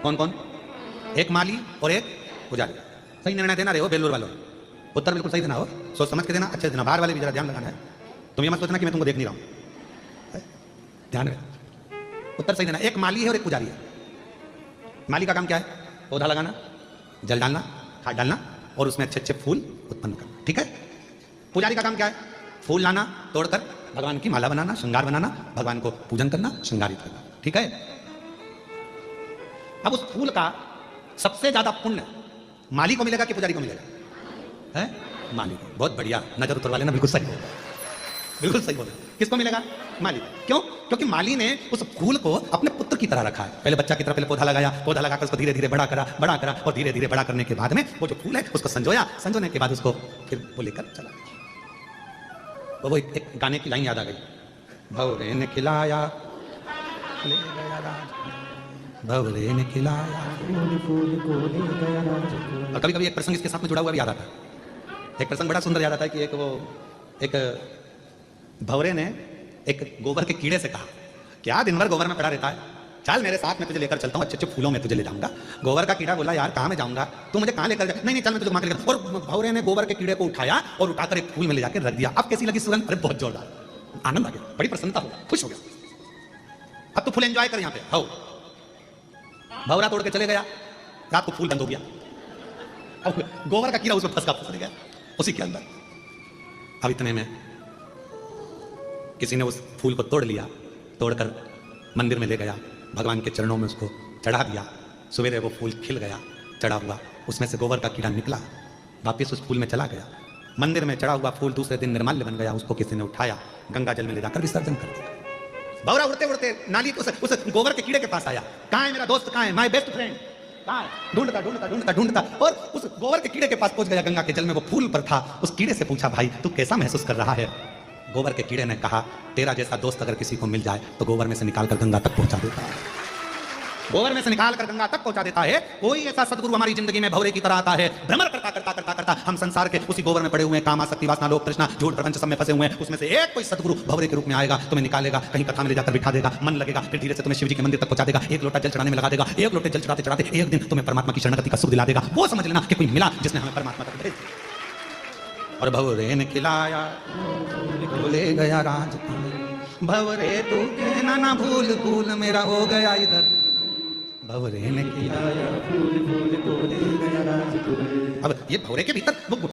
कौन कौन? एक माली और एक पुजारी। सही निर्णय देना रहे हो बेलूर वालों, उत्तर बिल्कुल सही देना हो, सोच समझ के देना, अच्छे से देना। बाहर वाले भी जरा ध्यान लगाना है, तुम ये मत सोचना कि मैं तुमको देख नहीं रहा हूं, ध्यान रहे। उत्तर सही देना। एक माली है और एक पुजारी है। माली का काम क्या है? पौधा लगाना, जल डालना, खाद डालना और उसमें अच्छे अच्छे फूल उत्पन्न करना, ठीक है। पुजारी का काम क्या है? फूल लाना, तोड़कर भगवान की माला बनाना, श्रृंगार बनाना, भगवान को पूजन करना, श्रृंगारित करना, ठीक है। अब उस फूल का सबसे ज्यादा पुण्य माली को मिलेगा कि पुजारी को मिलेगा? है माली को। बहुत बढ़िया, नजर उतर वाले ना बिल्कुल सही बोला, बिल्कुल सही बोला। किसको मिलेगा? माली। क्यों? क्योंकि माली ने उस फूल को अपने पुत्र की तरह रखा है। पहले बच्चा की तरह पहले पौधा लगाया, पौधा लगाकर उसको धीरे धीरे बड़ा करा और धीरे धीरे बड़ा करने के बाद में वो जो फूल है उसको संजोया, संजोने के बाद उसको फिर वो लेकर चला गया। तो वो एक गाने की लाइन याद आ गई, भवरे ने खिलाया ले गया राज, भवरे ने खिलाया फूल को ले गया राज। और कभी कभी एक प्रसंग इसके साथ में जुड़ा हुआ भी याद आता है। एक प्रसंग बड़ा सुंदर याद आता है कि एक भवरे ने एक गोबर के कीड़े से कहा, क्या दिन भर गोबर में पड़ा रहता है, चल मेरे साथ में तुझे लेकर चलता हूँ, अच्छे अच्छे फूलों में तुझे ले जाऊंगा। गोबर का कीड़ा बोला, यार कहाँ मैं जाऊंगा, तू मुझे कहाँ लेकर जा? नहीं चल मैं तुझे लेकर। और भवरे ने गोबर के कीड़े को उठाया और उठाकर एक फूल में ले जाकर रख दिया। अब कैसी लगी सुगंध? अरे बहुत जोरदार, आनंद आ गया, बड़ी प्रसन्नता हो, खुश हो गया। अब तो फूल एंजॉय कर यहाँ पे। हो भवरा तोड़ के चले गया, रात को फूल बंद हो गया। अब गोबर का कीड़ा उसमें फंस गया उसी के अंदर। अब इतने में किसी ने उस फूल को तोड़ लिया, तोड़कर मंदिर में ले गया, भगवान के चरणों में उसको चढ़ा दिया। सवेरे वो फूल खिल गया, चढ़ा हुआ, उसमें से गोबर का कीड़ा निकला, वापिस उस फूल में चला गया। मंदिर में चढ़ा हुआ फूल दूसरे दिन निर्माल्य बन गया, उसको किसी ने उठाया, गंगा जल में ले जाकर विसर्जन कर दिया। भवरा उड़ते उड़ते नाली उस गोबर के कीड़े के पास आया, कहाँ है मेरा दोस्त, कहाँ है माय बेस्ट फ्रेंड, कहाँ है? ढूंढता ढूंढता ढूंढता ढूंढता और उस गोबर के कीड़े के पास पहुंच गया, गंगा के जल में वो फूल पर था। उस कीड़े से पूछा, भाई तू कैसा महसूस कर रहा है? गोबर के कीड़े ने कहा, तेरा जैसा दोस्त अगर किसी को मिल जाए तो गोबर में से निकाल कर गंगा तक पहुंचा देता है, गोबर में से निकाल कर गंगा तक पहुंचा देता है। कोई ऐसा सदगुरु हमारी जिंदगी में भवरे की तरह आता है, भ्रमण करता करता करता करता हम संसार के उसी गोबर में पड़े हुए, काम आसक्ति वासना लोभ तृष्णा झूठ प्रपंच सब में फंसे हुए हैं। उसमें से एक कोई सदगुरु भवरे के रूप में आएगा, तुम्हें निकालेगा, कहीं कथा में ले जाकर बिठा देगा, मन लगेगा, फिर धीरे से तुम्हें शिव जी के मंदिर तक पहुंचा देगा, एक लोटा जल चढ़ाने में लगा देगा, एक लोटे जल चढ़ाते चढ़ाते एक दिन तुम्हें परमात्मा की शरणगति का सुख दिला देगा। वो समझ लेना कि कोई मिला जिसने हमें परमात्मा तक भेज दिया। और भवरे ने खिलाया ले गया राज, भवरे तू कहना ना भूल भूल मेरा हो गया इधर, भवरे ने खिलाया फूल फूल को ले गया राज। अब ये भवरे के भीतर वो